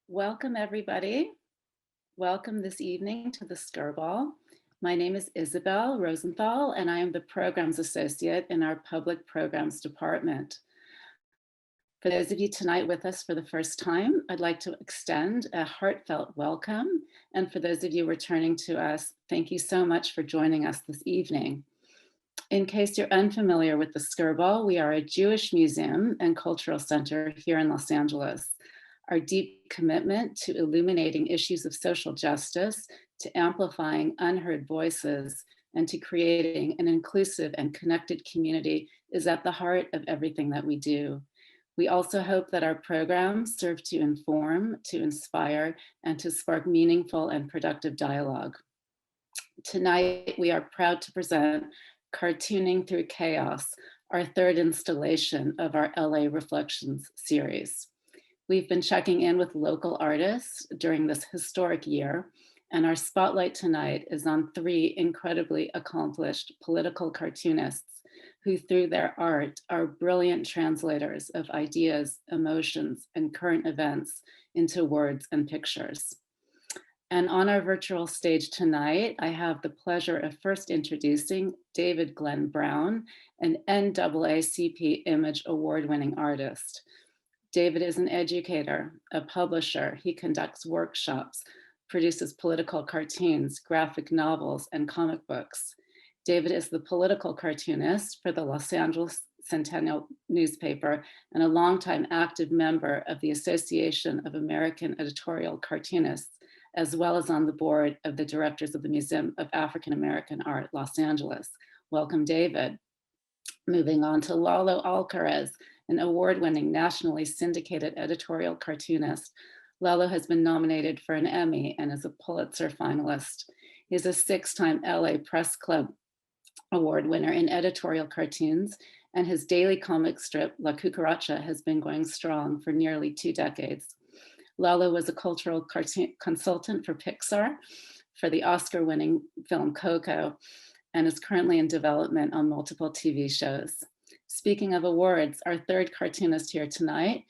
Welcome, everybody. Welcome this evening to the Skirball. My name is Isabel Rosenthal, and I am the Programs Associate in our Public Programs Department. For those of you tonight with us for the first time, I'd like to extend a heartfelt welcome. And for those of you returning to us, thank you so much for joining us this evening. In case you're unfamiliar with the Skirball, we are a Jewish museum and cultural center here in Los Angeles. Our deep commitment to illuminating issues of social justice, to amplifying unheard voices, and to creating an inclusive and connected community is at the heart of everything that we do. We also hope that our programs serve to inform, to inspire, and to spark meaningful and productive dialogue. Tonight, we are proud to present Cartooning Through Chaos, our third installation of our LA Reflections series. We've been checking in with local artists during this historic year, and our spotlight tonight is on three incredibly accomplished political cartoonists who, through their art, are brilliant translators of ideas, emotions, and current events into words and pictures. And on our virtual stage tonight, I have the pleasure of first introducing David Glenn Brown, an NAACP Image Award-winning artist. David is an educator, a publisher. He conducts workshops, produces political cartoons, graphic novels, and comic books. David is the political cartoonist for the Los Angeles Sentinel newspaper and a longtime active member of the Association of American Editorial Cartoonists, as well as on the board of the directors of the Museum of African American Art, Los Angeles. Welcome, David. Moving on to Lalo Alcaraz, an award-winning nationally syndicated editorial cartoonist. Lalo has been nominated for an Emmy and is a Pulitzer finalist. He's a six-time LA Press Club Award winner in editorial cartoons, and his daily comic strip, La Cucaracha, has been going strong for nearly 2 decades. Lalo was a cultural cartoon consultant for Pixar for the Oscar-winning film Coco, and is currently in development on multiple TV shows. Speaking of awards, our third cartoonist here tonight,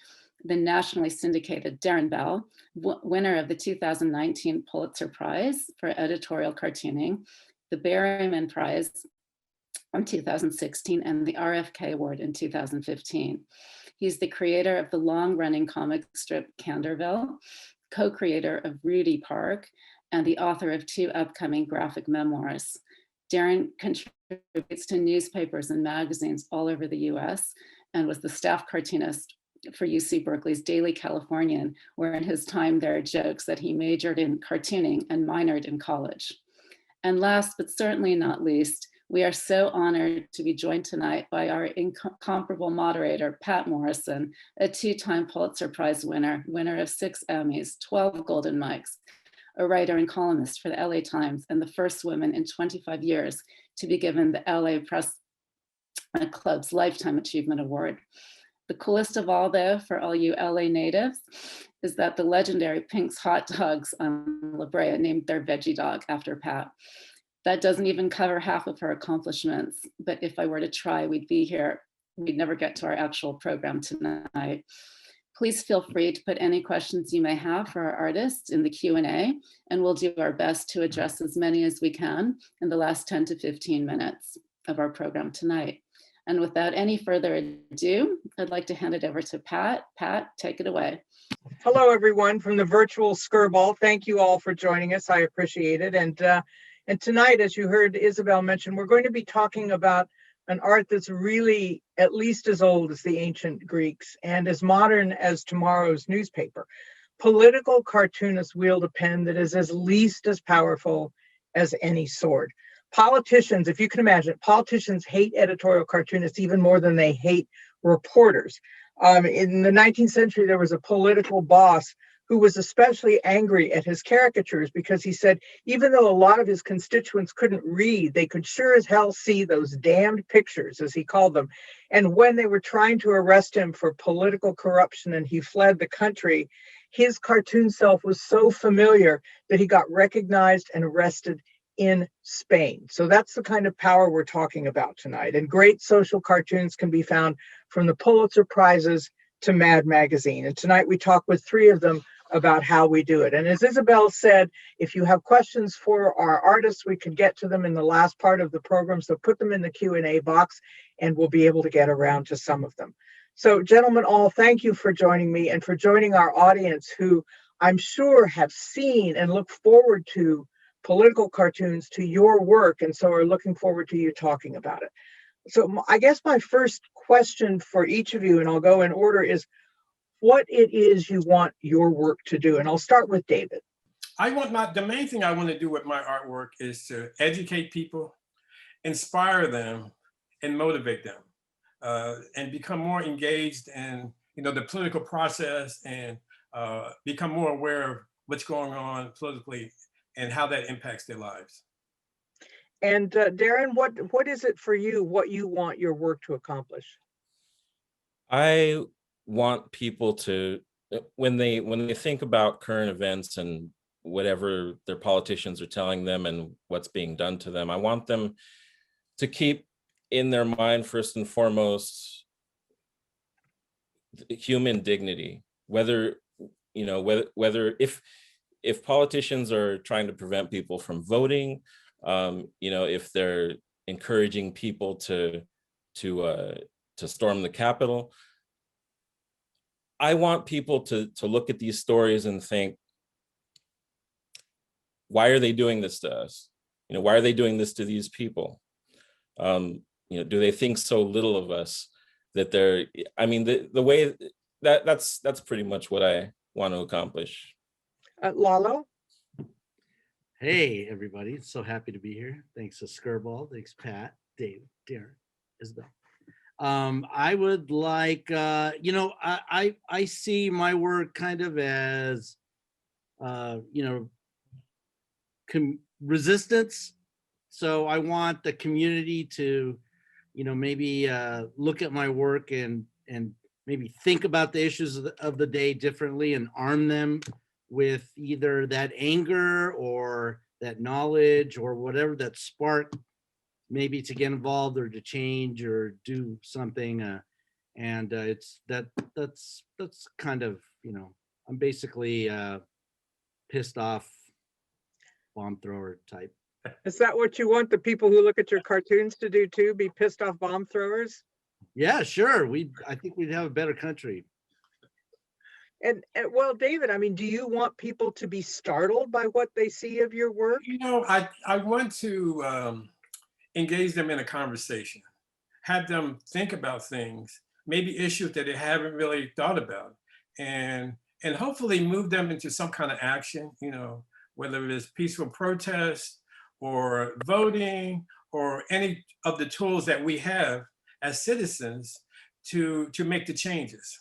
the nationally syndicated Darren Bell, winner of the 2019 Pulitzer Prize for editorial cartooning, the Berryman Prize in 2016, and the RFK Award in 2015. He's the creator of the long-running comic strip Candorville, co-creator of Rudy Park, and the author of 2 upcoming graphic memoirs. Darren contributes to newspapers and magazines all over the US and was the staff cartoonist for UC Berkeley's Daily Californian, where in his time there jokes that he majored in cartooning and minored in college. And last but certainly not least, we are so honored to be joined tonight by our incomparable moderator, Patt Morrison, a 2-time Pulitzer Prize winner of 6 Emmys, 12 Golden Mics, a writer and columnist for the LA Times, and the first woman in 25 years to be given the LA Press Club's Lifetime Achievement Award. The coolest of all, though, for all you LA natives, is that the legendary Pink's Hot Dogs on La Brea named their veggie dog after Pat. That doesn't even cover half of her accomplishments, but if I were to try, we'd never get to our actual program tonight. Please feel free to put any questions you may have for our artists in the Q&A, and we'll do our best to address as many as we can in the last 10 to 15 minutes of our program tonight. And without any further ado, I'd like to hand it over to Pat. Pat, take it away. Hello, everyone from the virtual Skirball. Thank you all for joining us. I appreciate it. And tonight, as you heard Isabel mention, we're going to be talking about an art that's really at least as old as the ancient Greeks and as modern as tomorrow's newspaper. Political cartoonists wield a pen that is at least as powerful as any sword. Politicians, if you can imagine, politicians hate editorial cartoonists even more than they hate reporters. In the 19th century, there was a political boss who was especially angry at his caricatures because he said, even though a lot of his constituents couldn't read, they could sure as hell see those damned pictures, as he called them. And when they were trying to arrest him for political corruption and he fled the country, his cartoon self was so familiar that he got recognized and arrested in Spain. So that's the kind of power we're talking about tonight. And great social cartoons can be found from the Pulitzer Prizes to Mad Magazine. And tonight we talk with 3 of them about how we do it. And as Isabel said, if you have questions for our artists, we could get to them in the last part of the program. So put them in the Q&A box and we'll be able to get around to some of them. So gentlemen all, thank you for joining me and for joining our audience who I'm sure have seen and look forward to political cartoons, to your work, and so are looking forward to you talking about it. So I guess my first question for each of you, and I'll go in order, is what it is you want your work to do. And I'll start with David. The main thing I want to do with my artwork is to educate people, inspire them, and motivate them, and become more engaged in the political process, and become more aware of what's going on politically and how that impacts their lives. And Darren, what is it for you, what you want your work to accomplish? I want people to, when they think about current events and whatever their politicians are telling them and what's being done to them, I want them to keep in their mind, first and foremost, human dignity. Whether if politicians are trying to prevent people from voting, if they're encouraging people to storm the Capitol, I want people to look at these stories and think, why are they doing this to us? Why are they doing this to these people? Do they think so little of us that they're, the way that's pretty much what I want to accomplish. Lalo? Hey, everybody. So happy to be here. Thanks to Skirball. Thanks, Pat, Dave, Darren, Isabel. I would like, I see my work kind of as, resistance. So I want the community to, maybe look at my work and maybe think about the issues of the day differently and arm them with either that anger or that knowledge or whatever that spark, maybe to get involved or to change or do something. And it's that's kind of, I'm basically pissed off bomb thrower type. Is that what you want the people who look at your cartoons to do too? Be pissed off bomb throwers? Yeah, sure. I think we'd have a better country. And well, David, do you want people to be startled by what they see of your work? I want to engage them in a conversation, have them think about things, maybe issues that they haven't really thought about, and hopefully move them into some kind of action, whether it's peaceful protest or voting or any of the tools that we have as citizens to make the changes.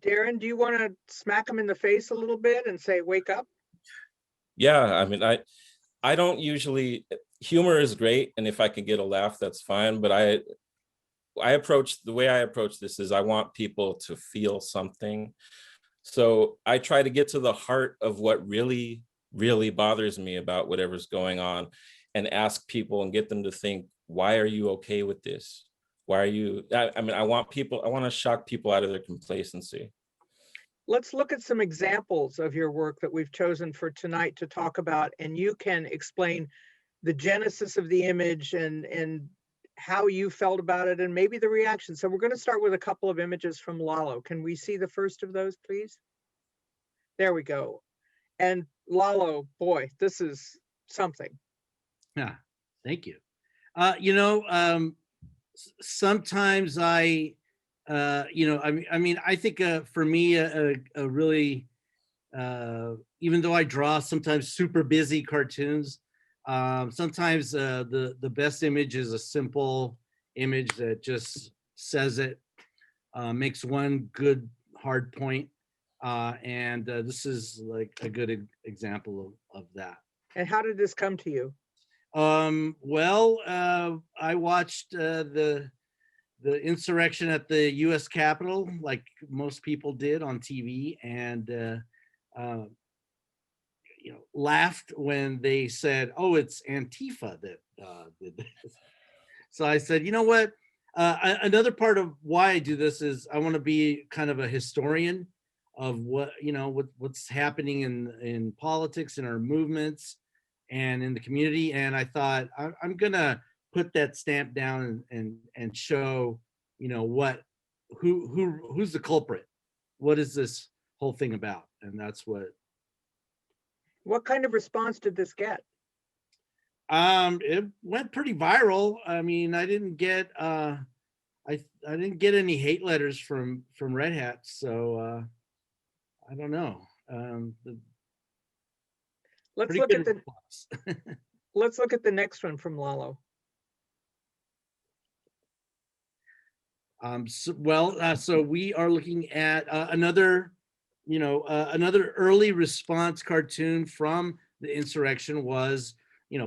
Darren, do you want to smack them in the face a little bit and say, wake up? Yeah, I don't usually, humor is great, and if I can get a laugh, that's fine. But the way I approach this is I want people to feel something. So I try to get to the heart of what really, really bothers me about whatever's going on and ask people and get them to think, why are you okay with this? Why are you, I want to shock people out of their complacency. Let's look at some examples of your work that we've chosen for tonight to talk about, and you can explain the genesis of the image and how you felt about it and maybe the reaction. So we're going to start with a couple of images from Lalo. Can we see the first of those, please? There we go. And Lalo, boy, this is something. Yeah, thank you. Sometimes I think for me, a really, even though I draw sometimes super busy cartoons, sometimes the best image is a simple image that just says it, makes one good hard point. And this is like a good example of that. And how did this come to you? I watched the insurrection at the U.S. Capitol, like most people did on TV, and laughed when they said, "Oh, it's Antifa that did this." So I said, you know what? Another part of why I do this is I want to be kind of a historian of what, what's happening in politics, in our movements, and in the community. And I thought I'm gonna put that stamp down and show, who's the culprit. What is this whole thing about? And that's What kind of response did this get? it went pretty viral. I mean, I didn't get I didn't get any hate letters from Red Hats, so I don't know. Let's Pretty look at good the response. let's look at the next one from Lalo. So we are looking at another early response cartoon from the insurrection was,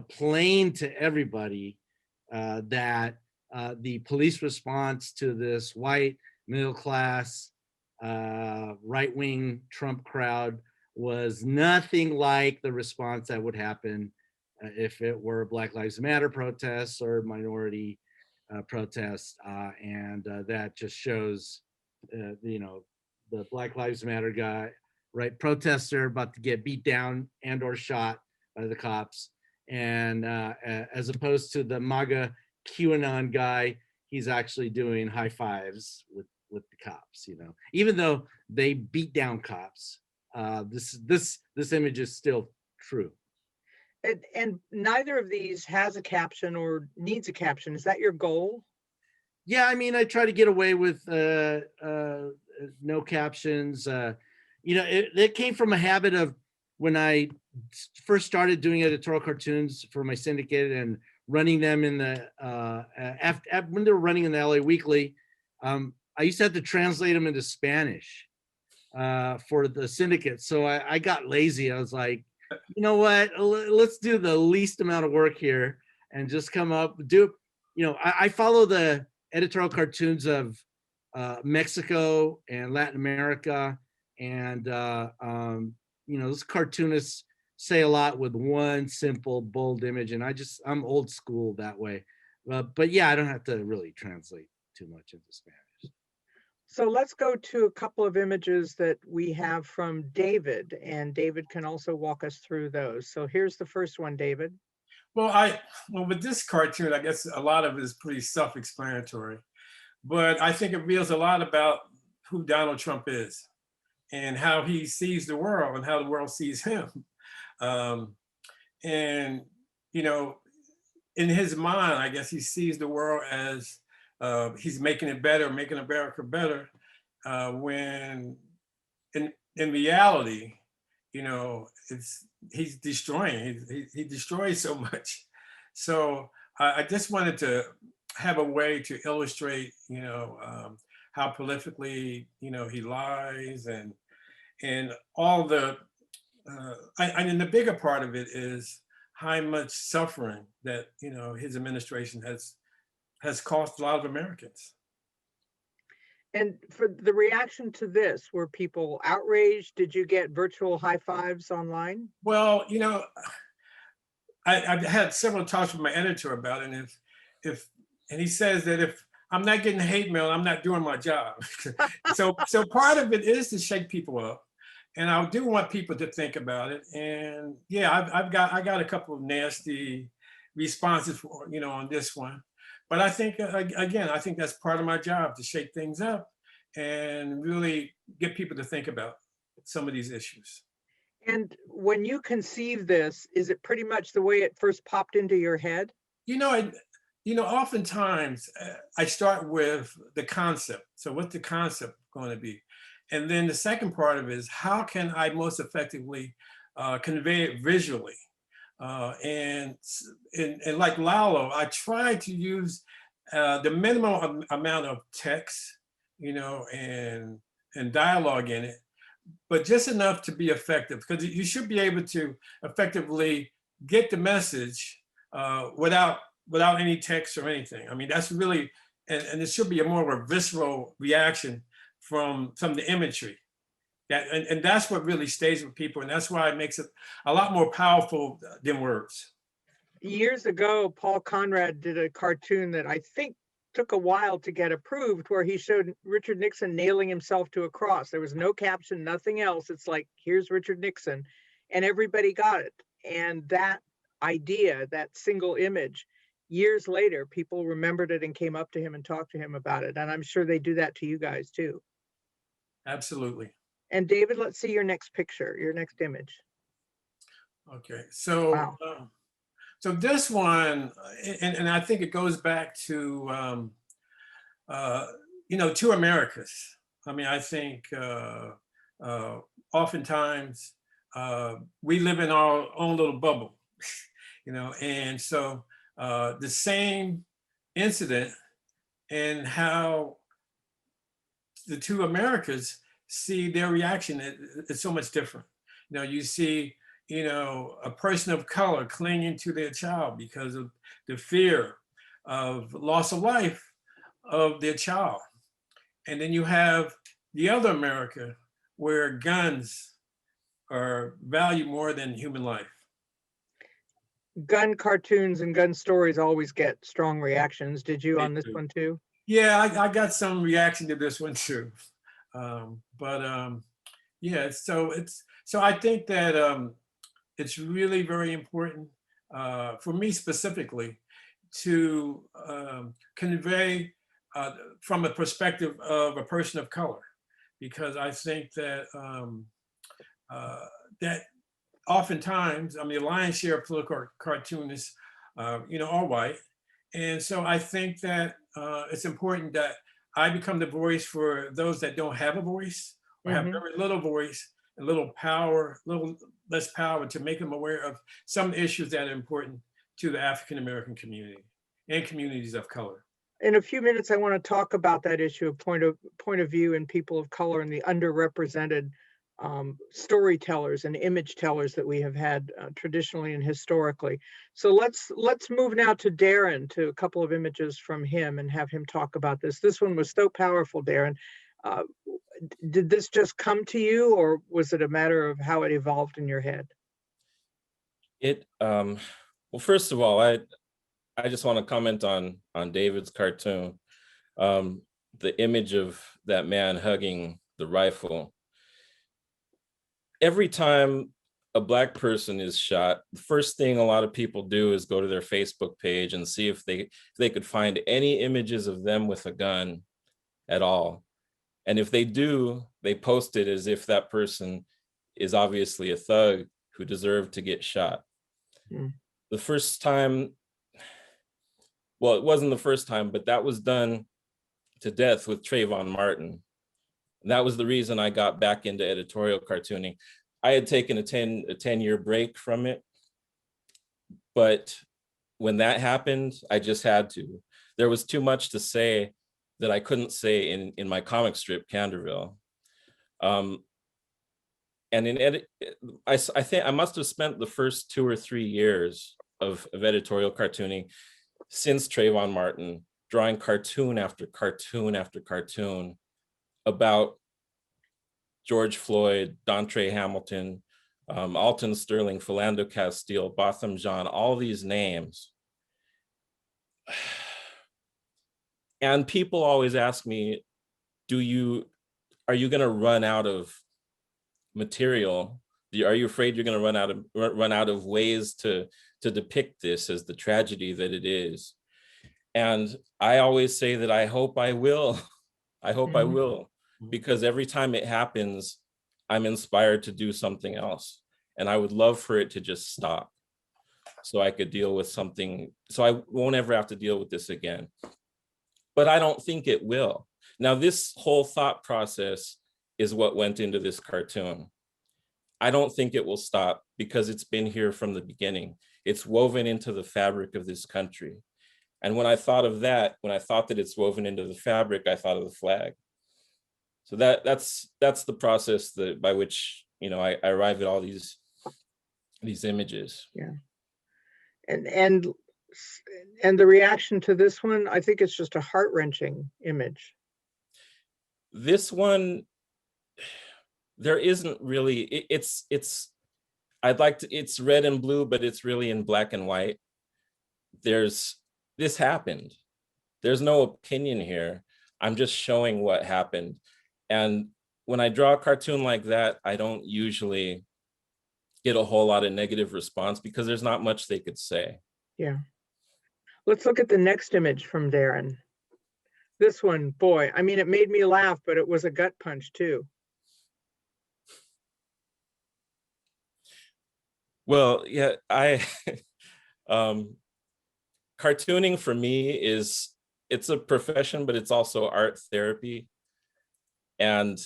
plain to everybody that the police response to this white middle class right-wing Trump crowd was nothing like the response that would happen if it were Black Lives Matter protests or minority protests, and that just shows, the Black Lives Matter guy, right, protester about to get beat down and or shot by the cops, and as opposed to the MAGA QAnon guy, he's actually doing high fives with the cops. Even though they beat down cops, this image is still true. And neither of these has a caption or needs a caption. Is that your goal? Yeah, I mean, I try to get away with no captions. It came from a habit of when I first started doing editorial cartoons for my syndicate and running them in the when they were running in the LA Weekly. I used to have to translate them into Spanish for the syndicate. So I got lazy. I was like, you know what? Let's do the least amount of work here and just come up, I follow the editorial cartoons of Mexico and Latin America. And, those cartoonists say a lot with one simple, bold image. And I'm old school that way. But yeah, I don't have to really translate too much into Spanish. So let's go to a couple of images that we have from David, and David can also walk us through those. So here's the first one, David. Well, with this cartoon, I guess a lot of it is pretty self-explanatory, but I think it reveals a lot about who Donald Trump is and how he sees the world and how the world sees him. And, in his mind, I guess he sees the world as he's making it better, making America better, when in reality, he's destroying. He destroys so much. So I just wanted to have a way to illustrate, how prolifically, he lies and all the. And the bigger part of it is how much suffering that his administration has cost a lot of Americans. And for the reaction to this, were people outraged? Did you get virtual high fives online? Well, I've had several talks with my editor about it, and and he says that if I'm not getting hate mail, I'm not doing my job. So part of it is to shake people up, and I do want people to think about it. And yeah, I got a couple of nasty responses on this one. But I think, again, I think that's part of my job, to shake things up and really get people to think about some of these issues. And when you conceive this, is it pretty much the way it first popped into your head? Oftentimes I start with the concept. So what's the concept going to be? And then the second part of it is, how can I most effectively convey it visually? And like Lalo, I try to use the minimum amount of text, and dialogue in it, but just enough to be effective, because you should be able to effectively get the message without any text or anything. I mean, that's really, and it should be a more of a visceral reaction from the imagery. And that's what really stays with people. And that's why it makes it a lot more powerful than words. Years ago, Paul Conrad did a cartoon that I think took a while to get approved, where he showed Richard Nixon nailing himself to a cross. There was no caption, nothing else. It's like, here's Richard Nixon, and everybody got it. And that idea, that single image, years later, people remembered it and came up to him and talked to him about it. And I'm sure they do that to you guys too. Absolutely. And David, let's see your next picture, your next image. Okay, so Wow. so this one, and I think it goes back to two Americas. I mean, I think oftentimes we live in our own little bubble, and so the same incident and how the two Americas see their reaction is so much different. You see, a person of color clinging to their child because of the fear of loss of life of their child. And then you have the other America where guns are valued more than human life. Gun cartoons and gun stories always get strong reactions. Did you on this one too? Yeah, I got some reaction to this one too. Yeah, so I think that it's really very important for me specifically to convey from a perspective of a person of color, because I think that that oftentimes, I mean, the lion's share of political cartoonists, are white, and so I think that it's important that I become the voice for those that don't have a voice or have very little voice and little less power, to make them aware of some issues that are important to the African American community and communities of color. In a few minutes, I want to talk about that issue of point of view and people of color and the underrepresented storytellers and image tellers that we have had traditionally and historically. So let's move now to Darren, to a couple of images from him, and have him talk about this. This one was so powerful, Darren. Did this just come to you, or was it a matter of how it evolved in your head? Well, first of all, I just want to comment on David's cartoon. The image of that man hugging the rifle. Every time a Black person is shot, the first thing a lot of people do is go to their Facebook page and see if they could find any images of them with a gun at all. And if they do, they post it as if that person is obviously a thug who deserved to get shot. The first time, well, it wasn't the first time, but that was done to death with Trayvon Martin. And that was the reason I got back into editorial cartooning. I had taken a 10-year break from it, but when that happened, I just had to. There was too much to say that I couldn't say in my comic strip, Candorville. And I think I must have spent the first 2 or 3 years of editorial cartooning since Trayvon Martin, drawing cartoon after cartoon after cartoon about George Floyd, Dontre Hamilton, Alton Sterling, Philando Castile, Botham Jean, all these names. And people always ask me, are you going to run out of material? Are you afraid you're going to run out of ways to depict this as the tragedy that it is? And I always say that I hope I will. I hope I will, because every time it happens, I'm inspired to do something else. And I would love for it to just stop so I could deal with something, so I won't ever have to deal with this again. But I don't think it will. Now, this whole thought process is what went into this cartoon. I don't think it will stop because it's been here from the beginning. It's woven into the fabric of this country. And when I thought of that, when I thought that it's woven into the fabric, I thought of the flag. So that's the process by which, I arrive at all these images. Yeah. And the reaction to this one, I think it's just a heart-wrenching image. This one, there isn't really, it's red and blue, but it's really in black and white. This happened. There's no opinion here. I'm just showing what happened. And when I draw a cartoon like that, I don't usually get a whole lot of negative response because there's not much they could say. Yeah. Let's look at the next image from Darren. This one, boy, I mean, it made me laugh, but it was a gut punch too. Well, yeah, cartooning for me it's a profession, but it's also art therapy. And,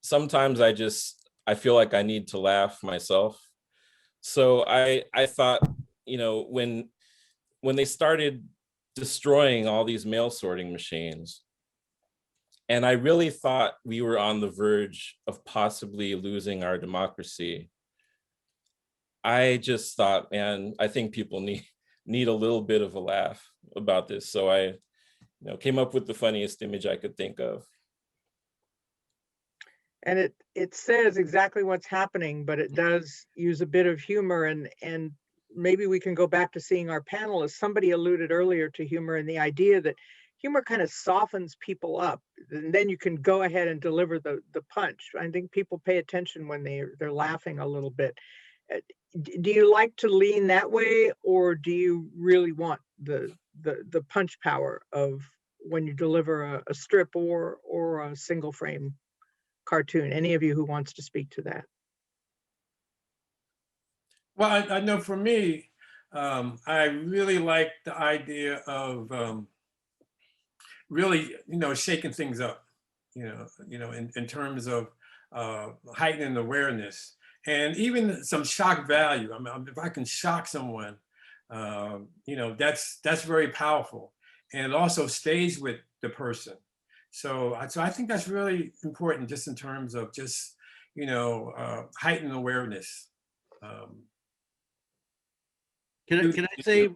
sometimes I feel like I need to laugh myself. So I thought, when they started destroying all these mail sorting machines, and I really thought we were on the verge of possibly losing our democracy, I just thought, man, I think people need a little bit of a laugh about this. So I came up with the funniest image I could think of. And it says exactly what's happening, but it does use a bit of humor, and maybe we can go back to seeing our panelists. Somebody alluded earlier to humor and the idea that humor kind of softens people up, and then you can go ahead and deliver the punch. I think people pay attention when they're laughing a little bit. Do you like to lean that way, or do you really want the punch power of when you deliver a strip or a single frame cartoon? Any of you who wants to speak to that? Well, I know for me, I really like the idea of really, shaking things up, in terms of heightening awareness and even some shock value. I mean, if I can shock someone, that's very powerful, and it also stays with the person. So I think that's really important, just in terms of just heightened awareness. Can I say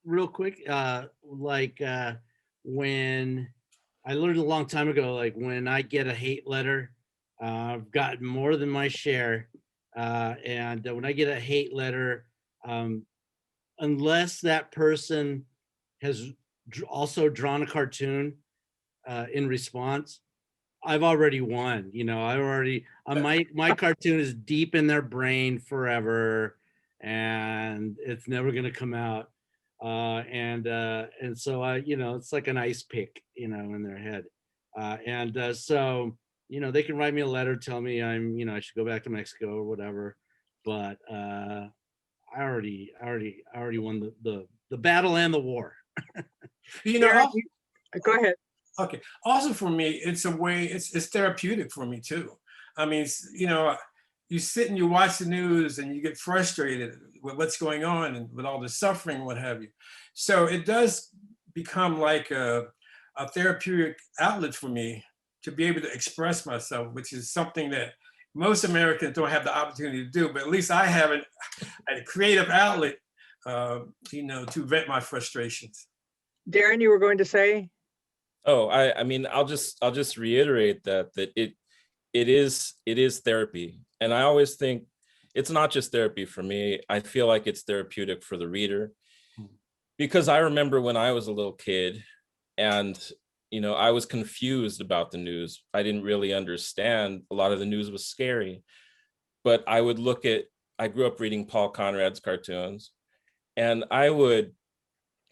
real quick, when I learned a long time ago, like when I get a hate letter, I've gotten more than my share. And when I get a hate letter, unless that person has also drawn a cartoon in response, I've already won. My cartoon is deep in their brain forever, and it's never going to come out. And so it's like an ice pick, in their head. So they can write me a letter, tell me I should go back to Mexico or whatever. But I already won the battle and the war. Go ahead. Okay. Also for me, it's a way, it's therapeutic for me too. I mean, you sit and you watch the news and you get frustrated with what's going on and with all the suffering, what have you. So it does become like a therapeutic outlet for me to be able to express myself, which is something that most Americans don't have the opportunity to do, but at least I have a creative outlet, to vent my frustrations. Darren, you were going to say? Oh, I mean, I'll just reiterate that it is therapy. And I always think it's not just therapy for me. I feel like it's therapeutic for the reader, because I remember when I was a little kid and, I was confused about the news. I didn't really understand. A lot of the news was scary, but I grew up reading Paul Conrad's cartoons, and I would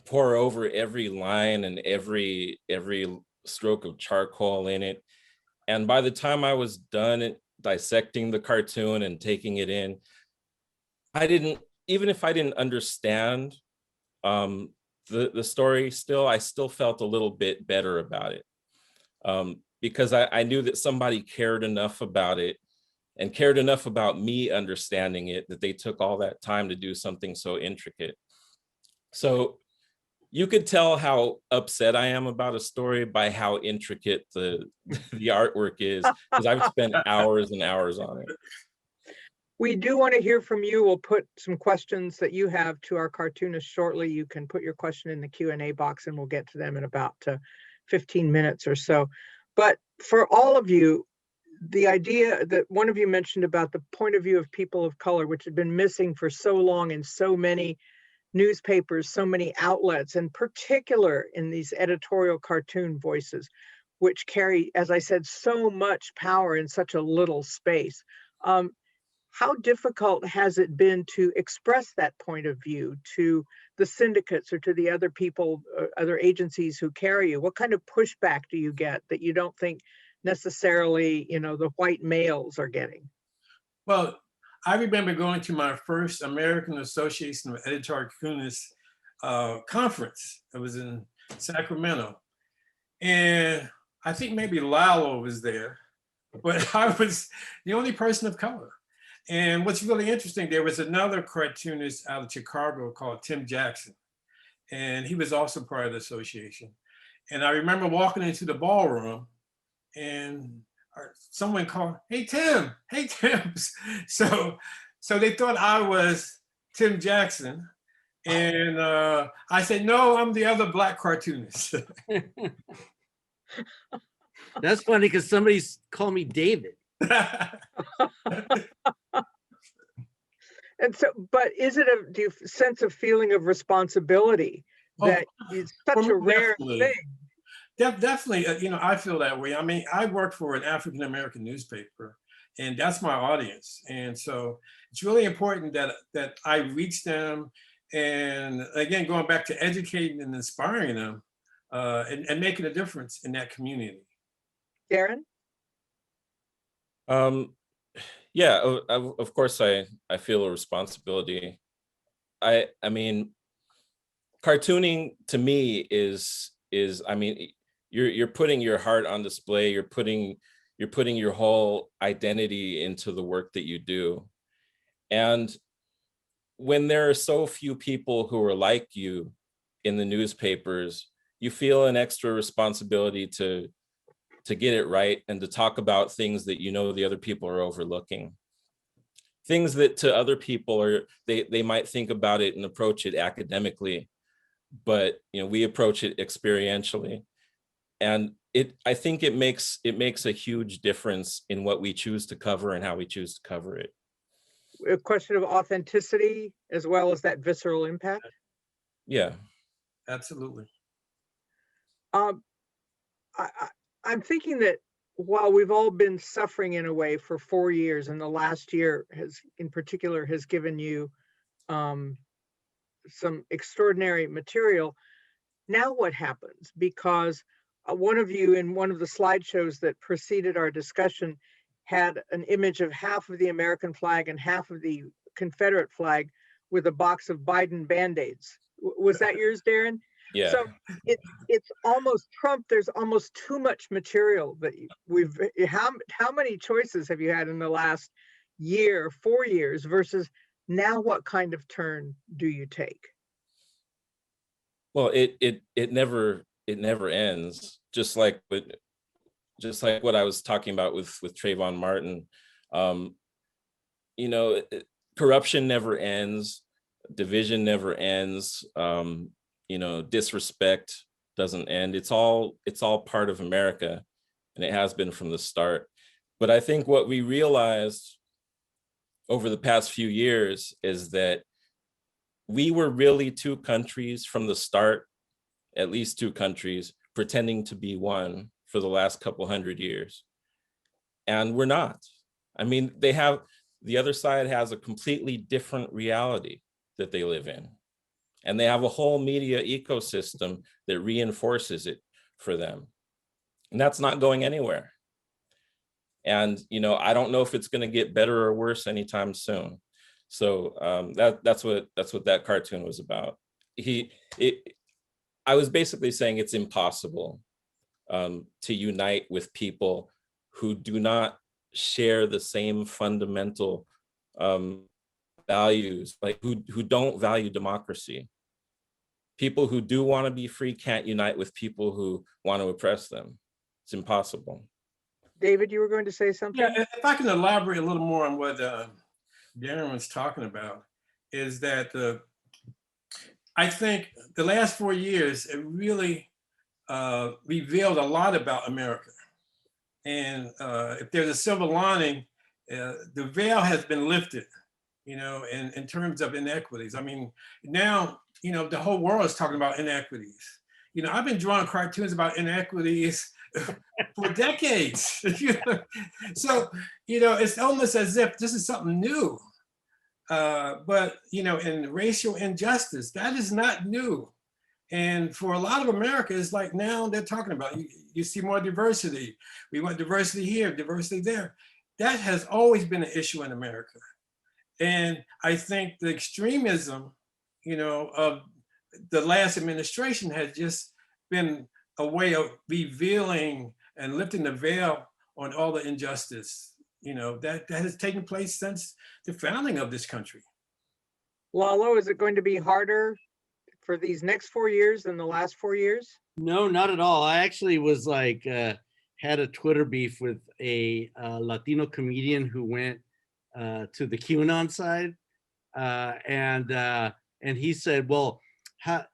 pour over every line and every stroke of charcoal in it. And by the time I was done dissecting the cartoon and taking it in, even if I didn't understand the story, I still felt a little bit better about it, because I knew that somebody cared enough about it and cared enough about me understanding it that they took all that time to do something so intricate. So you could tell how upset I am about a story by how intricate the artwork is, because I've spent hours and hours on it. We do want to hear from you. We'll put some questions that you have to our cartoonists shortly. You can put your question in the Q&A box and we'll get to them in about 15 minutes or so. But for all of you, the idea that one of you mentioned about the point of view of people of color, which had been missing for so long in so many newspapers, so many outlets, in particular in these editorial cartoon voices, which carry, as I said, so much power in such a little space. How difficult has it been to express that point of view to the syndicates or to the other people, other agencies who carry you? What kind of pushback do you get that you don't think necessarily, the white males are getting? Well, I remember going to my first American Association of Editorial Cartoonists conference. It was in Sacramento. And I think maybe Lalo was there, but I was the only person of color. And what's really interesting, there was another cartoonist out of Chicago called Tim Jackson. And he was also part of the association. And I remember walking into the ballroom and someone called, "Hey, Tim, hey, Tim." So they thought I was Tim Jackson. And I said, "No, I'm the other Black cartoonist." That's funny because somebody's called me David. And so, but is it do you sense a feeling of responsibility that it's such a rare thing? Definitely, I feel that way. I mean, I work for an African American newspaper, and that's my audience. And so it's really important that I reach them. And again, going back to educating and inspiring them and making a difference in that community. Darren? Yeah, of course, I feel a responsibility. I mean, cartooning to me is I mean, you're putting your heart on display. You're putting your whole identity into the work that you do. And when there are so few people who are like you in the newspapers, you feel an extra responsibility to get it right and to talk about things that the other people are overlooking. Things that to other people they might think about it and approach it academically, but we approach it experientially. And I think it makes a huge difference in what we choose to cover and how we choose to cover it. A question of authenticity as well as that visceral impact? Yeah. Absolutely. I'm thinking that while we've all been suffering in a way for 4 years, and the last year in particular has given you some extraordinary material, now what happens? Because one of you in one of the slideshows that preceded our discussion had an image of half of the American flag and half of the Confederate flag with a box of Biden Band-Aids. Was that yours, Darren? Yeah. So it's almost Trump. There's almost too much material that how many choices have you had in the last year, 4 years, versus now what kind of turn do you take? Well, it never ends. Just like what I was talking about with Trayvon Martin. Corruption never ends, division never ends. Disrespect doesn't end. It's all part of America, and it has been from the start. But I think what we realized over the past few years is that we were really two countries from the start, at least two countries, pretending to be one for the last couple hundred years. And we're not. I mean, the other side has a completely different reality that they live in. And they have a whole media ecosystem that reinforces it for them. And that's not going anywhere. And, I don't know if it's going to get better or worse anytime soon. So that's what that cartoon was about. I was basically saying it's impossible to unite with people who do not share the same fundamental values, like who don't value democracy. People who do want to be free can't unite with people who want to oppress them. It's impossible. David, you were going to say something? Yeah, if I can elaborate a little more on what Darren was talking about, is that I think the last 4 years, it really revealed a lot about America. And if there's a silver lining, the veil has been lifted, in terms of inequities. I mean, now the whole world is talking about inequities. I've been drawing cartoons about inequities for decades. So, it's almost as if this is something new. But, in racial injustice, that is not new. And for a lot of America, it's like now they're talking about, you see more diversity. We want diversity here, diversity there. That has always been an issue in America. And I think the extremism, of the last administration has just been a way of revealing and lifting the veil on all the injustice, that has taken place since the founding of this country. Lalo, is it going to be harder for these next 4 years than the last 4 years? No, not at all. I actually was like, had a Twitter beef with a Latino comedian who went to the QAnon side. And he said, well, it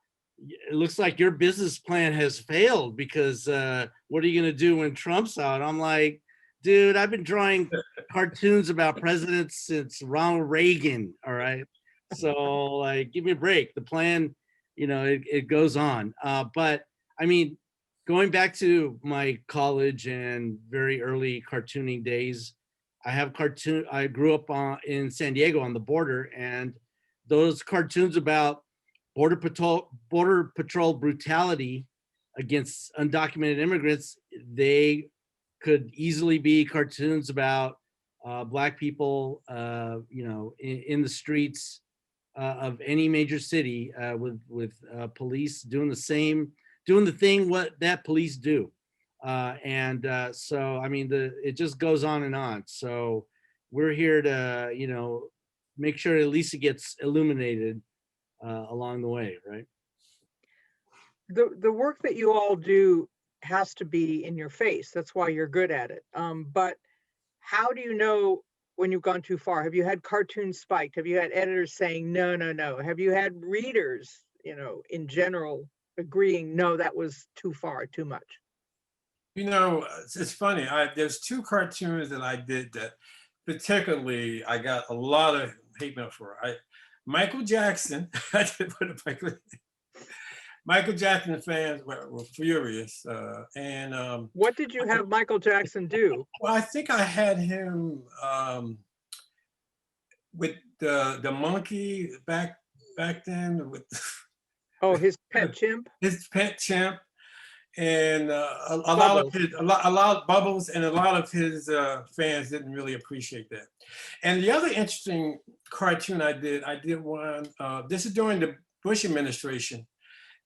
looks like your business plan has failed because what are you going to do when Trump's out? I'm like, dude, I've been drawing cartoons about presidents since Ronald Reagan. All right. So like, give me a break. The plan, it goes on. But I mean, going back to my college and very early cartooning days, I grew up in San Diego on the border, and those cartoons about border patrol brutality against undocumented immigrants, they could easily be cartoons about Black people, in the streets of any major city with police doing the thing what that police do. So, I mean, it just goes on and on. So we're here to, make sure at least it gets illuminated along the way, right? The work that you all do has to be in your face. That's why you're good at it. But how do you know when you've gone too far? Have you had cartoons spiked? Have you had editors saying, no, no, no? Have you had readers, in general agreeing, no, that was too far, too much? It's funny. There's 2 cartoons that I did that particularly I got a lot of hate mail for. Michael Jackson, I did put a Michael Jackson fans were furious. What did you have Michael Jackson do? Well, I think I had him with the monkey back then with his pet chimp. His pet chimp, and a lot of Bubbles, and a lot of his fans didn't really appreciate that. And the other interesting cartoon I did one. This is during the Bush administration,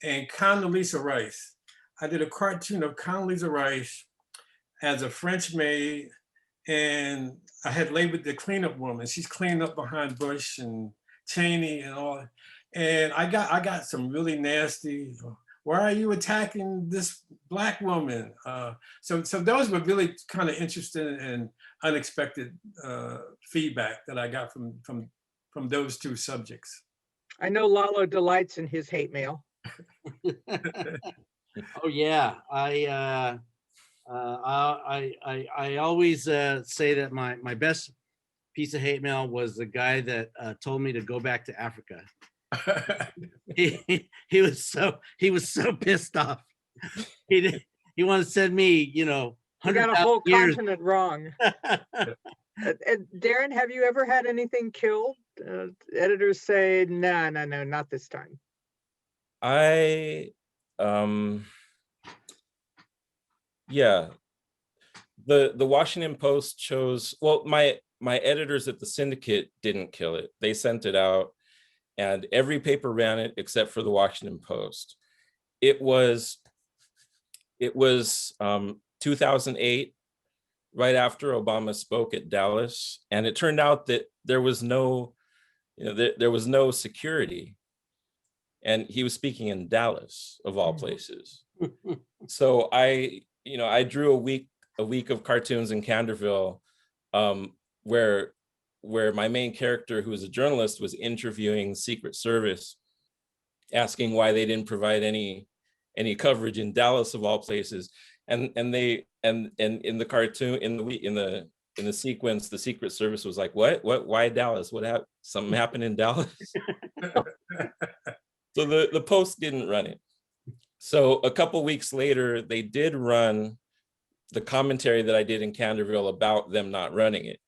and Condoleezza Rice. I did a cartoon of Condoleezza Rice as a French maid, and I had labeled the cleanup woman. She's cleaning up behind Bush and Cheney and all. And I got some really nasty, why are you attacking this Black woman? So those were really kind of interesting and unexpected feedback that I got from those 2 subjects. I know Lalo delights in his hate mail. Oh yeah, I always say that my best piece of hate mail was the guy that told me to go back to Africa. he was so pissed off. He wanted to send me, You got a whole continent wrong. Darren, have you ever had anything killed? Editors say, no, not this time. Yeah, the Washington Post chose, well, my editors at the Syndicate didn't kill it. They sent it out, and every paper ran it except for the Washington Post. It was 2008, right after Obama spoke at Dallas, and it turned out that there was no security, and he was speaking in Dallas of all places. So I drew a week of cartoons in Candorville, where my main character, who was a journalist, was interviewing Secret Service, asking why they didn't provide any coverage in Dallas of all places. And in the cartoon, in the sequence, the Secret Service was like, what, why Dallas? Something happened in Dallas? So the Post didn't run it. So a couple weeks later, they did run the commentary that I did in Candorville about them not running it.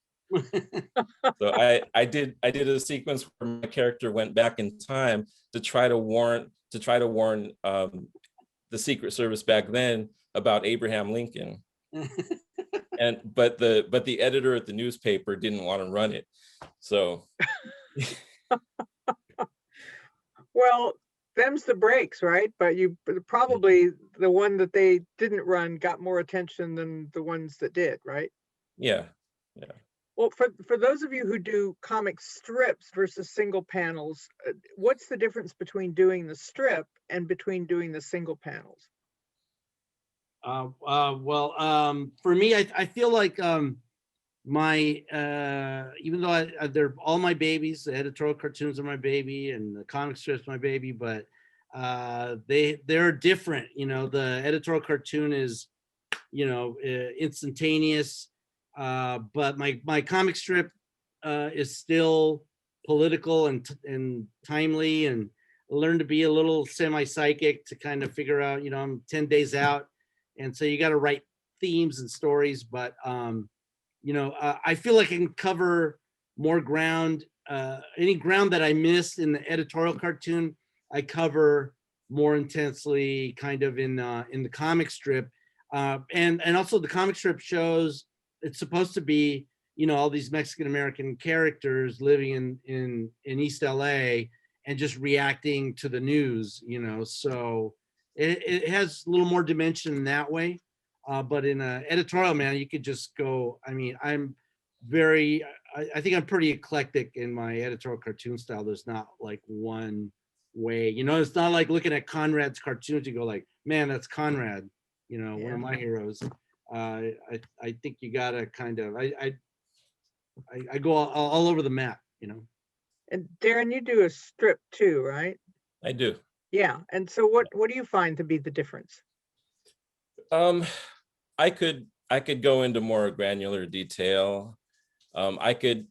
So I did a sequence where my character went back in time to try to warn the Secret Service back then about Abraham Lincoln. But the editor at the newspaper didn't want to run it. So Well, them's the breaks, right? But probably the one that they didn't run got more attention than the ones that did, right? yeah. Well, for those of you who do comic strips versus single panels, what's the difference between doing the strip and between doing the single panels? For me, I feel like my even though they're all my babies, the editorial cartoons are my baby and the comic strips my baby, but they're different. You know, the editorial cartoon is, you know, instantaneous, but my comic strip is still political and timely, and learn to be a little semi-psychic to kind of figure out, you know, I'm 10 days out, and so you got to write themes and stories, but you know, I feel like I can cover more ground. Any ground that I missed in the editorial cartoon, I cover more intensely kind of in the comic strip. And also the comic strip shows it's supposed to be, you know, all these Mexican-American characters living in East LA and just reacting to the news, you know, so it has a little more dimension in that way. But in an editorial, man, you could just go, I mean, I think I'm pretty eclectic in my editorial cartoon style. There's not like one way, you know, it's not like looking at Conrad's cartoons, you go like, man, that's Conrad, you know, one of my heroes. I think you gotta kind of, I go all over the map, you know. And Darren, you do a strip too, right? I do. Yeah. And so what do you find to be the difference? I could go into more granular detail. I could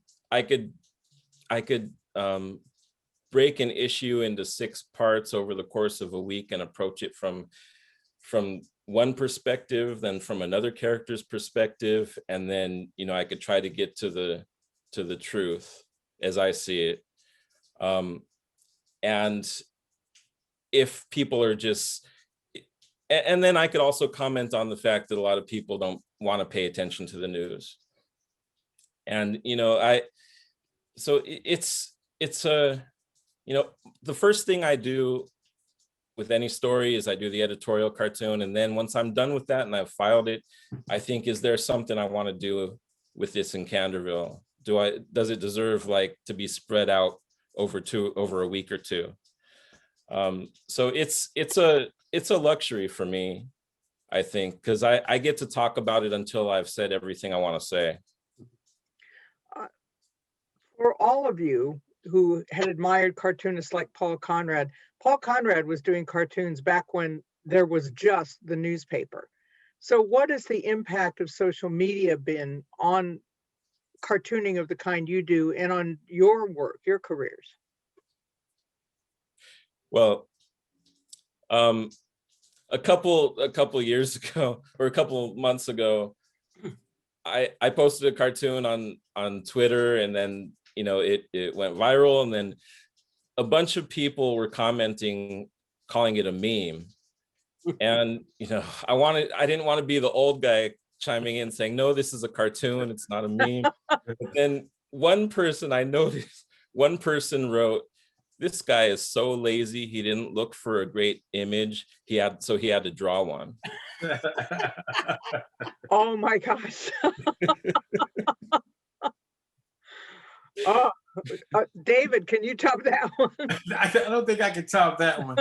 break an issue into 6 parts over the course of a week and approach it from one perspective, then from another character's perspective, and then, you know, I could try to get to the truth as I see it. And if people are just, and then I could also comment on the fact that a lot of people don't want to pay attention to the news. And, you know, it's a, you know, the first thing I do with any story is I do the editorial cartoon. And then once I'm done with that and I've filed it, I think, is there something I want to do with this in Candorville? Does it deserve like to be spread out over a week or two? So it's a luxury for me, I think, because I get to talk about it until I've said everything I want to say. For all of you who had admired cartoonists like Paul Conrad was doing cartoons back when there was just the newspaper. So what has the impact of social media been on cartooning of the kind you do and on your work, your careers? Well, a couple years ago, or a couple months ago, I posted a cartoon on Twitter, and then, you know, it went viral, and then a bunch of people were commenting, calling it a meme. And, you know, I didn't want to be the old guy chiming in saying, no, this is a cartoon, it's not a meme. But then one person wrote, this guy is so lazy, he didn't look for a great image, so he had to draw one. Oh my gosh. Oh, David, can you top that one? I don't think I can top that one.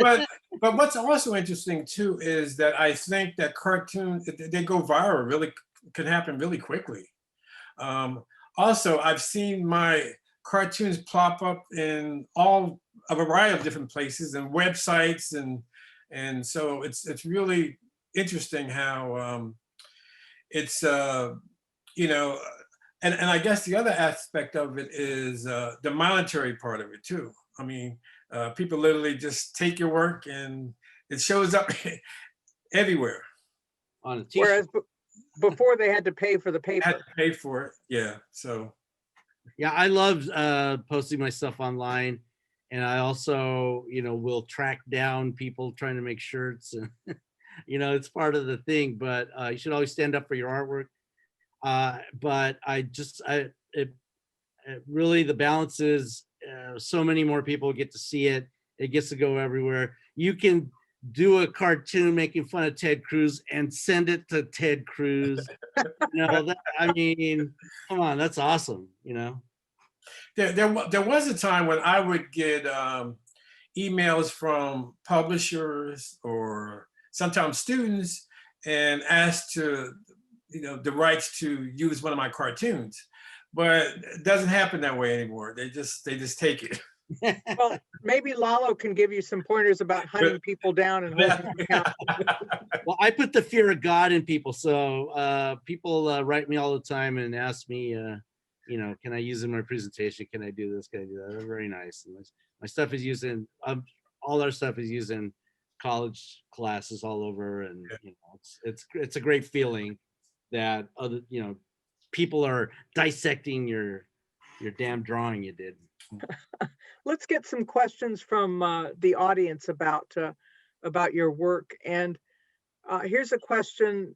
But what's also interesting too is that I think that cartoons, they go viral really, can happen really quickly. Also, I've seen my cartoons plop up in a variety of different places and websites, and so it's really interesting how it's you know, and I guess the other aspect of it is the monetary part of it too. I mean, People literally just take your work and it shows up everywhere. On a t-shirt. Whereas before they had to pay for the Had paper. to pay for it. Yeah. So Yeah, I love posting my stuff online, and I also, will track down people trying to make shirts, and it's part of the thing. But you should always stand up for your artwork. But it really, the balance is so many more people get to see it. It gets to go everywhere. You can do a cartoon making fun of Ted Cruz and send it to Ted Cruz. Come on, that's awesome. there was a time when I would get emails from publishers or sometimes students and asked to, the rights to use one of my cartoons, but it doesn't happen that way anymore. They just take it. Well, maybe Lalo can give you some pointers about hunting people down and holding them accountable. Well, I put the fear of God in people. So people write me all the time and ask me, can I use it in my presentation? Can I do this? Can I do that? They're very nice. And my stuff is used in, all our stuff is used in college classes all over. And it's a great feeling that other, people are dissecting your damn drawing you did. Let's get some questions from the audience about your work. And here's a question.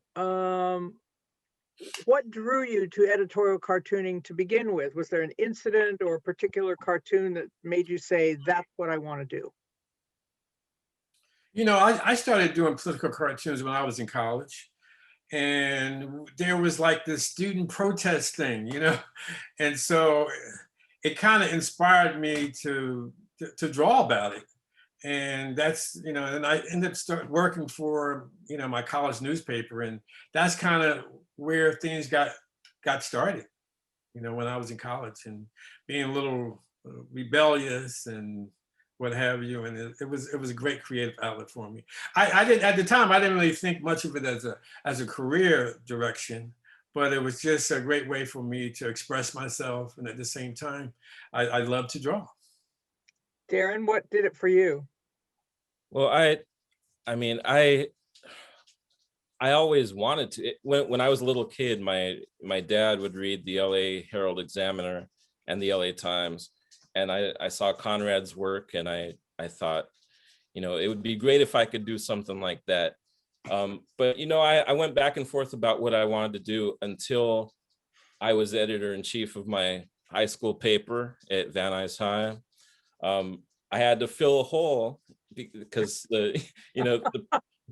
What drew you to editorial cartooning to begin with? Was there an incident or a particular cartoon that made you say, that's what I want to do? I started doing political cartoons when I was in college. And there was like this student protest thing, and so it kind of inspired me to draw about it. And that's, and I ended up working for, my college newspaper. And that's kind of where things got started, when I was in college and being a little rebellious and what have you. And it was a great creative outlet for me. I didn't, at the time, I didn't really think much of it as a career direction, but it was just a great way for me to express myself. And at the same time, I love to draw. Darren, what did it for you? Well, I always wanted to. When I was a little kid, my dad would read the LA Herald Examiner and the LA Times, and I saw Conrad's work, and I thought, it would be great if I could do something like that. But I went back and forth about what I wanted to do until I was editor-in-chief of my high school paper at Van Nuys High. I had to fill a hole because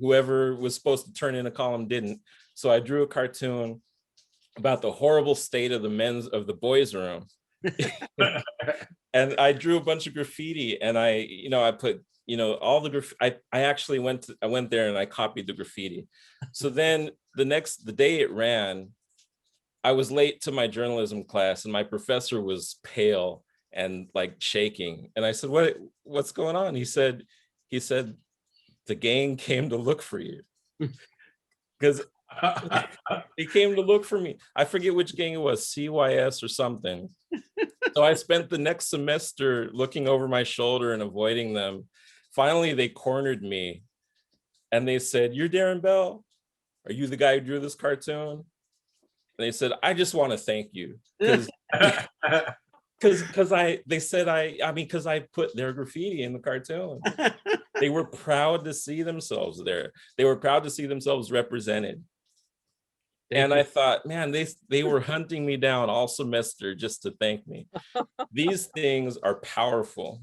whoever was supposed to turn in a column didn't. So I drew a cartoon about the horrible state of the boys' room. And I drew a bunch of graffiti, and I put, all the I actually went there and I copied the graffiti. So then the day it ran, I was late to my journalism class, and my professor was pale and like shaking. And I said, what's going on? He said, the gang came to look for you. Because they came to look for me. I forget which gang it was, CYS or something. So I spent the next semester looking over my shoulder and avoiding them. Finally, they cornered me and they said, "You're Darren Bell? Are you the guy who drew this cartoon?" And they said, "I just want to thank you." Because I put their graffiti in the cartoon. They were proud to see themselves there. They were proud to see themselves represented. And I thought, man, they were hunting me down all semester just to thank me. These things are powerful.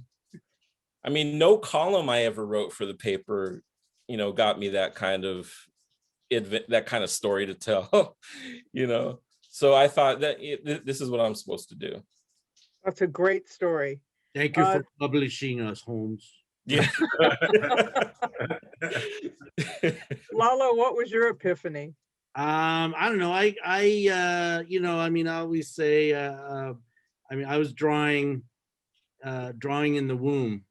I mean, no column I ever wrote for the paper, got me that kind of story to tell, So I thought that this is what I'm supposed to do. That's a great story. Thank you for publishing us, Holmes. Yeah. Lalo, what was your epiphany? I don't know. I always say, I was drawing in the womb,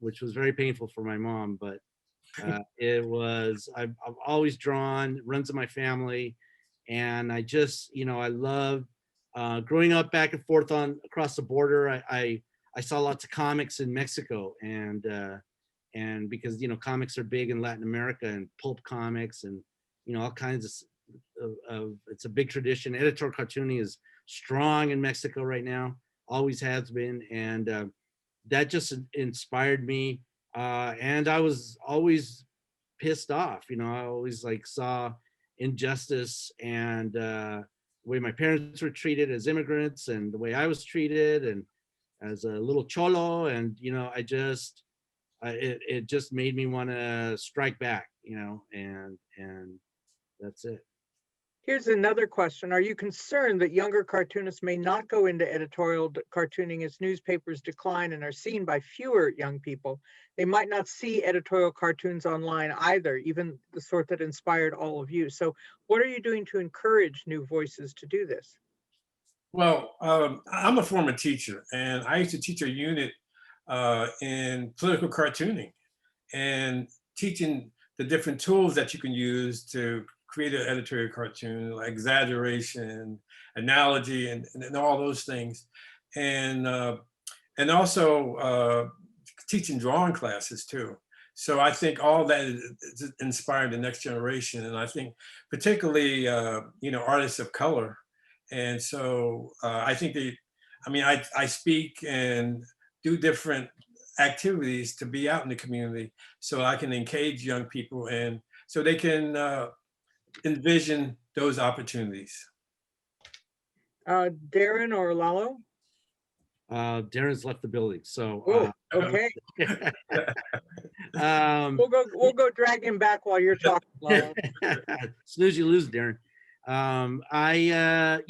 which was very painful for my mom, but I've always drawn, runs in my family. And I just, I love growing up back and forth across the border. I I saw lots of comics in Mexico, and because comics are big in Latin America, and pulp comics, and all kinds of it's a big tradition. Editorial cartooning is strong in Mexico right now, always has been, and that just inspired me. And I was always pissed off, I always saw injustice, and the way my parents were treated as immigrants, and the way I was treated, and as a little cholo, and it just made me want to strike back, and that's it. Here's another question. Are you concerned that younger cartoonists may not go into editorial cartooning as newspapers decline and are seen by fewer young people? They might not see editorial cartoons online either, even the sort that inspired all of you. So what are you doing to encourage new voices to do this? Well, I'm a former teacher, and I used to teach a unit in political cartooning and teaching the different tools that you can use to create an editorial cartoon, like exaggeration, analogy, and all those things. And also teaching drawing classes too. So I think all that is inspiring the next generation. And I think particularly, artists of color. And so I think I speak and do different activities to be out in the community so I can engage young people and so they can envision those opportunities. Darren or Lalo? Darren's left the building, so okay. um, We'll go drag him back while you're talking, Lalo. Snooze, you lose, Darren. I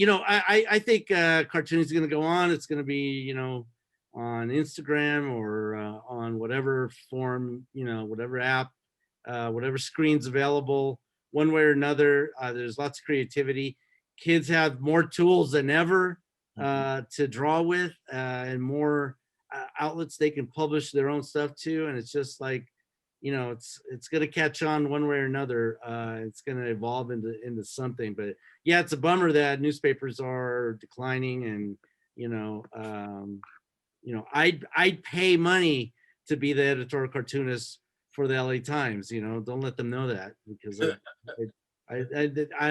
think cartooning is going to go on. It's going to be, on Instagram or on whatever form, whatever app, whatever screen's available, one way or another. There's lots of creativity. Kids have more tools than ever to draw with, and more outlets they can publish their own stuff to. And it's just it's going to catch on one way or another. It's going to evolve into something. But yeah, it's a bummer that newspapers are declining, and I'd pay money to be the editorial cartoonist for the LA Times. Don't let them know that, because I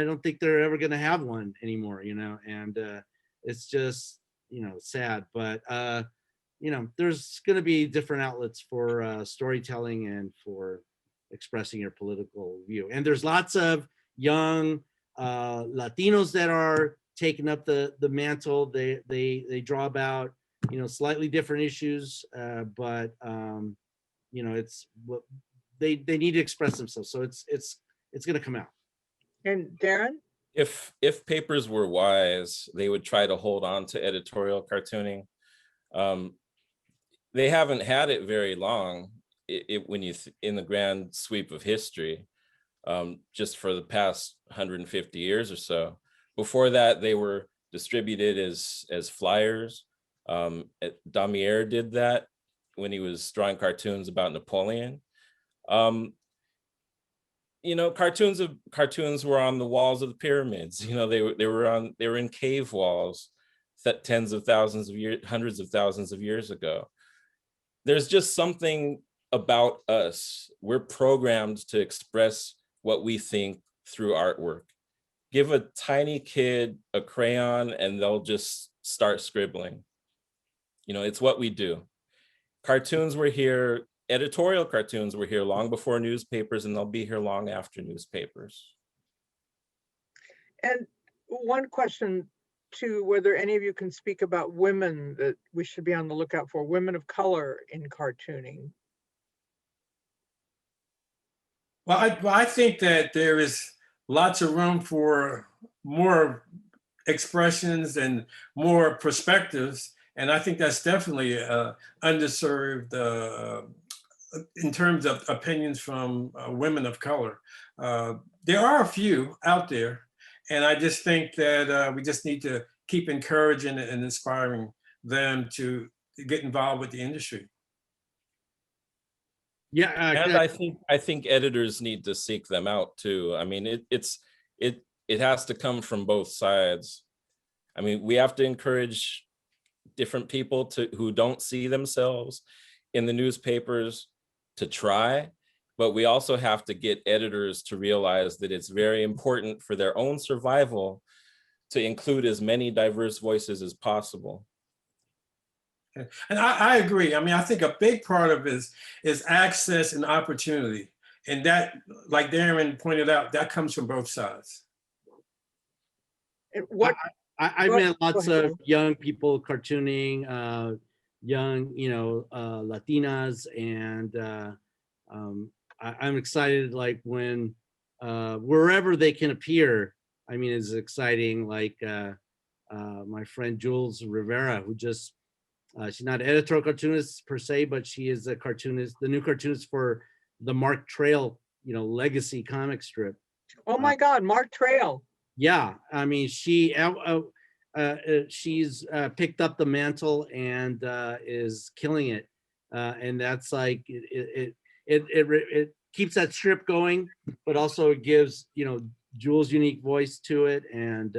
don't think they're ever going to have one anymore. And it's just sad. But there's going to be different outlets for storytelling and for expressing your political view. And there's lots of young Latinos that are taking up the mantle. They draw about slightly different issues, but it's what they need to express themselves. So it's going to come out. And Darren? If papers were wise, they would try to hold on to editorial cartooning. They haven't had it very long when you in the grand sweep of history, just for the past 150 years or so. Before that, they were distributed as flyers. Damier did that when he was drawing cartoons about Napoleon. Cartoons were on the walls of the pyramids. They were in cave walls that tens of thousands of years, hundreds of thousands of years ago. There's just something about us. We're programmed to express what we think through artwork. Give a tiny kid a crayon and they'll just start scribbling. It's what we do. Cartoons were here, editorial cartoons were here long before newspapers, and they'll be here long after newspapers. And one question too, whether any of you can speak about women that we should be on the lookout for, women of color in cartooning. Well, I think that there is lots of room for more expressions and more perspectives. And I think that's definitely underserved in terms of opinions from women of color. There are a few out there, and I just think that we just need to keep encouraging and inspiring them to get involved with the industry. Yeah, and I think editors need to seek them out too. I mean, it has to come from both sides. I mean, we have to encourage different people who don't see themselves in the newspapers to try, but we also have to get editors to realize that it's very important for their own survival to include as many diverse voices as possible. And I agree. I mean, I think a big part of it is access and opportunity. And that, like Darren pointed out, that comes from both sides. And what I Go- met lots go ahead. of young people cartooning, young, Latinas, and I'm excited, like when wherever they can appear. I mean, it's exciting. Like my friend Jules Rivera, who just she's not an editorial cartoonist per se, but she is a cartoonist, the new cartoonist for the Mark Trail, legacy comic strip. Oh my God, Mark Trail. Yeah, I mean, she's picked up the mantle and is killing it, and that's like it keeps that strip going, but also it gives Jules' unique voice to it, and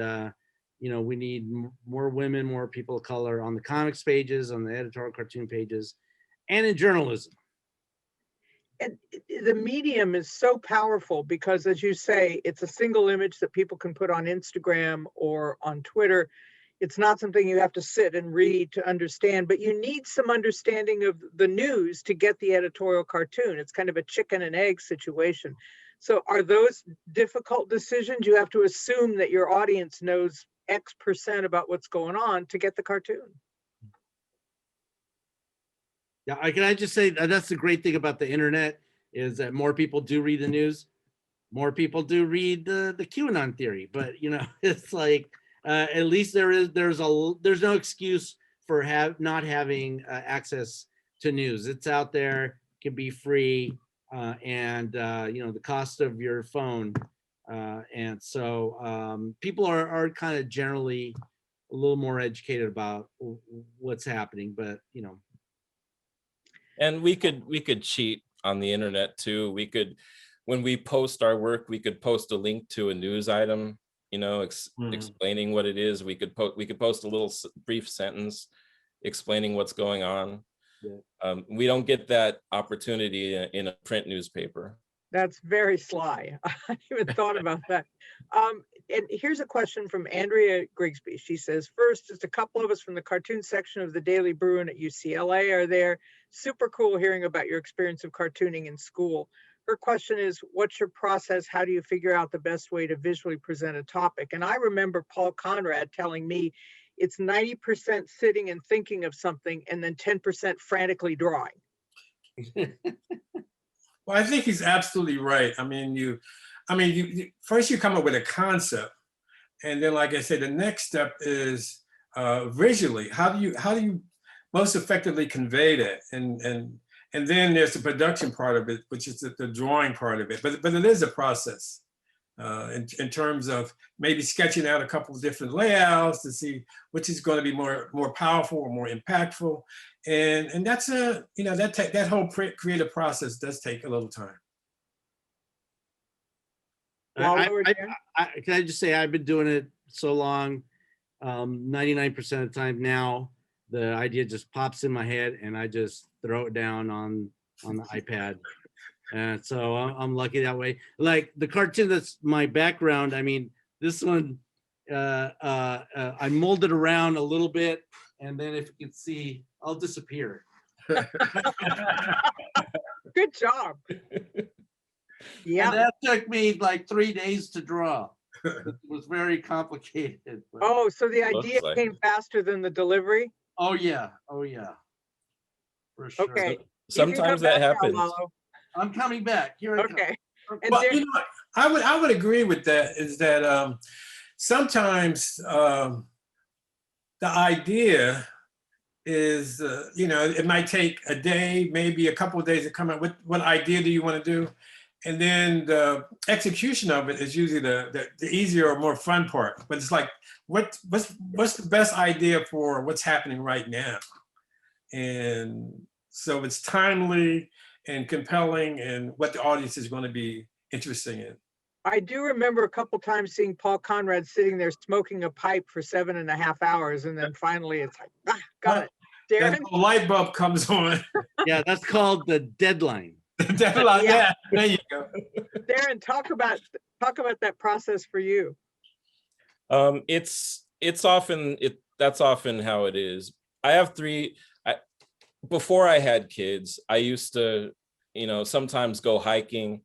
we need more women, more people of color on the comics pages, on the editorial cartoon pages, and in journalism. And the medium is so powerful because, as you say, it's a single image that people can put on Instagram or on Twitter. It's not something you have to sit and read to understand, but you need some understanding of the news to get the editorial cartoon. It's kind of a chicken and egg situation. So are those difficult decisions? You have to assume that your audience knows X% about what's going on to get the cartoon. Yeah, can I just say that's the great thing about the internet is that more people do read the news, more people do read the QAnon theory. But it's like at least there's no excuse for not having access to news. It's out there, can be free, and the cost of your phone, and so people are kind of generally a little more educated about what's happening, but And we could cheat on the internet too. When we post our work, we could post a link to a news item, explaining what it is. We could post a little brief sentence explaining what's going on. Yeah. We don't get that opportunity in a print newspaper. That's very sly. I hadn't even thought about that. And here's a question from Andrea Grigsby. She says, first, just a couple of us from the cartoon section of the Daily Bruin at UCLA are there. Super cool hearing about your experience of cartooning in school. Her question is, what's your process? How do you figure out the best way to visually present a topic? And I remember Paul Conrad telling me it's 90% sitting and thinking of something and then 10% frantically drawing. Well, I think he's absolutely right. I mean, you first you come up with a concept, and then, like I said, the next step is visually. How do you most effectively convey that? And then there's the production part of it, which is the drawing part of it. But it is a process in terms of maybe sketching out a couple of different layouts to see which is going to be more powerful or more impactful. And that's that whole creative process does take a little time. Can I just say I've been doing it so long, 99% of the time now, the idea just pops in my head and I just throw it down on the iPad. And so I'm lucky that way. Like the cartoon that's my background, I mean, this one, I molded around a little bit, and then if you can see, I'll disappear. Good job. Yeah. And that took me like 3 days to draw. It was very complicated. But... Oh, so the idea came faster than the delivery? Oh yeah. For sure. Okay. Sometimes that happens. I'm coming back. Here I come. And well, I would agree with that, is that sometimes the idea is, it might take a day, maybe a couple of days to come up with what idea do you want to do. And then the execution of it is usually the easier or more fun part. But it's like, what's the best idea for what's happening right now? And so it's timely and compelling and what the audience is going to be interested in. I do remember a couple times seeing Paul Conrad sitting there smoking a pipe for 7.5 hours, and then finally it's like, got it. That Darren? little light bulb comes on. Yeah, that's called the deadline. Deadline, yeah, there you go. Darren, talk about that process for you. It's often that's often how it is. I have before I had kids, I used to, sometimes go hiking,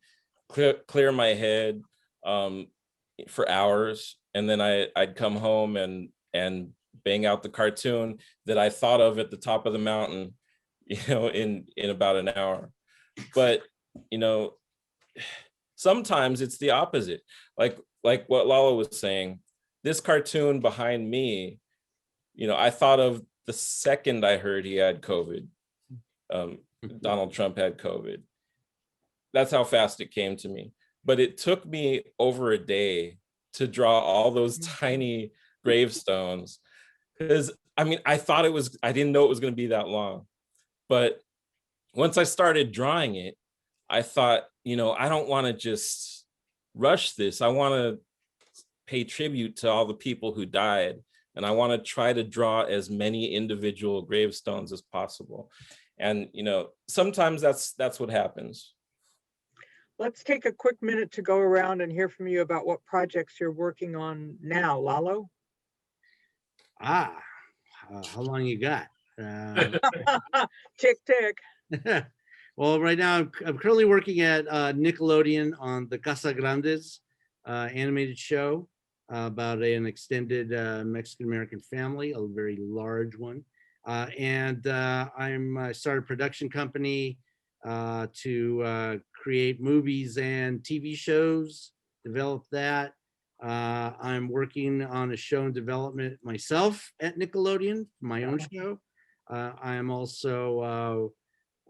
clear my head for hours, and then I'd come home and bang out the cartoon that I thought of at the top of the mountain, in about an hour. But sometimes it's the opposite, like what Lalo was saying. This cartoon behind me, I thought of the second I heard he had COVID. Donald Trump had COVID. That's how fast it came to me. But it took me over a day to draw all those tiny gravestones, because I didn't know it was going to be that long. But once I started drawing it, I thought, I don't want to just rush this. I want to pay tribute to all the people who died. And I want to try to draw as many individual gravestones as possible. And, sometimes that's what happens. Let's take a quick minute to go around and hear from you about what projects you're working on now. Lalo? How long you got? Tick, tick. Well, right now I'm currently working at Nickelodeon on the Casa Grandes animated show about an extended Mexican-American family, a very large one. And I started a production company to create movies and TV shows, develop that. I'm working on a show in development myself at Nickelodeon, my own show. I am also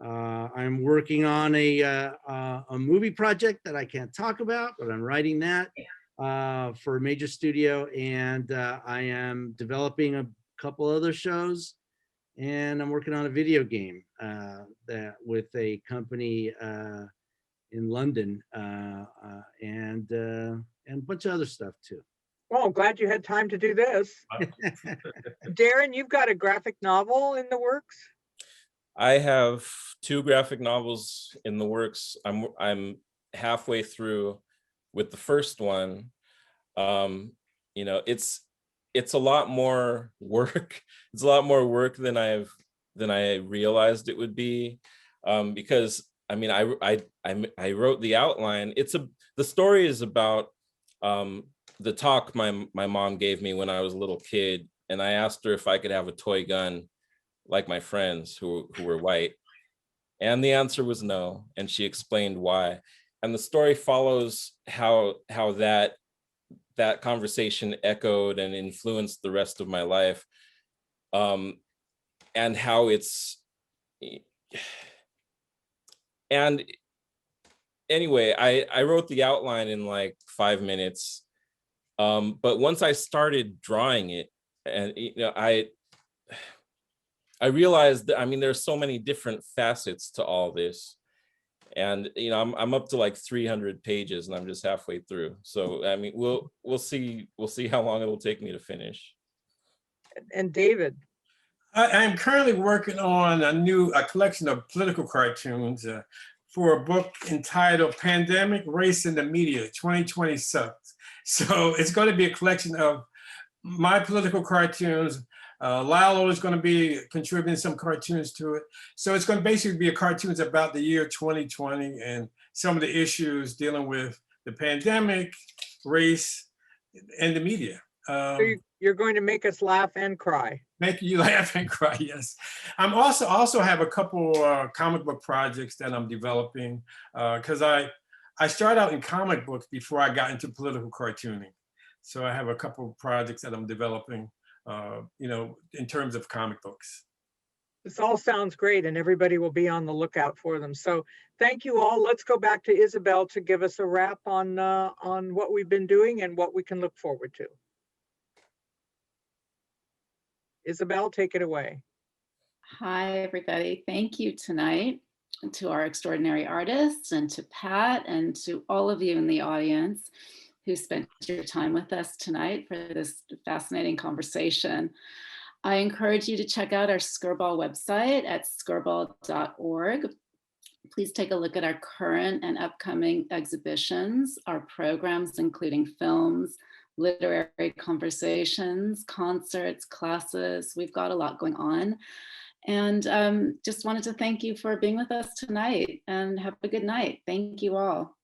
I'm working on a movie project that I can't talk about, but I'm writing that for a major studio, and I am developing a couple other shows, and I'm working on a video game that with a company in London, and a bunch of other stuff too. Well, I'm glad you had time to do this. Darren, you've got a graphic novel in the works? I have 2 graphic novels in the works. I'm halfway through with the first one. It's a lot more work. It's a lot more work than I realized it would be, because I wrote the outline. The story is about the talk my mom gave me when I was a little kid, and I asked her if I could have a toy gun like my friends who were white, and the answer was no, and she explained why. And the story follows how that conversation echoed and influenced the rest of my life, and how and anyway, I wrote the outline in like 5 minutes, but once I started drawing it, and I realized that, there's so many different facets to all this. And, I'm up to like 300 pages and I'm just halfway through. So, we'll see how long it'll take me to finish. And David? I'm currently working on a collection of political cartoons for a book entitled Pandemic, Race in the Media, 2020 Sucks. So it's going to be a collection of my political cartoons. Lalo is going to be contributing some cartoons to it. So it's going to basically be cartoons about the year 2020 and some of the issues dealing with the pandemic, race, and the media. So you're going to make us laugh and cry. Make you laugh and cry, yes. I'm also have a couple comic book projects that I'm developing, because I started out in comic books before I got into political cartooning. So I have a couple of projects that I'm developing, in terms of comic books. This all sounds great, and everybody will be on the lookout for them. So thank you all. Let's go back to Isabel to give us a wrap on what we've been doing and what we can look forward to. Isabel, take it away. Hi, everybody. Thank you tonight. to our extraordinary artists and to Pat and to all of you in the audience who spent your time with us tonight for this fascinating conversation. I encourage you to check out our Skirball website at skirball.org. Please take a look at our current and upcoming exhibitions, our programs, including films, literary conversations, concerts, classes. We've got a lot going on. And just wanted to thank you for being with us tonight, and have a good night. Thank you all.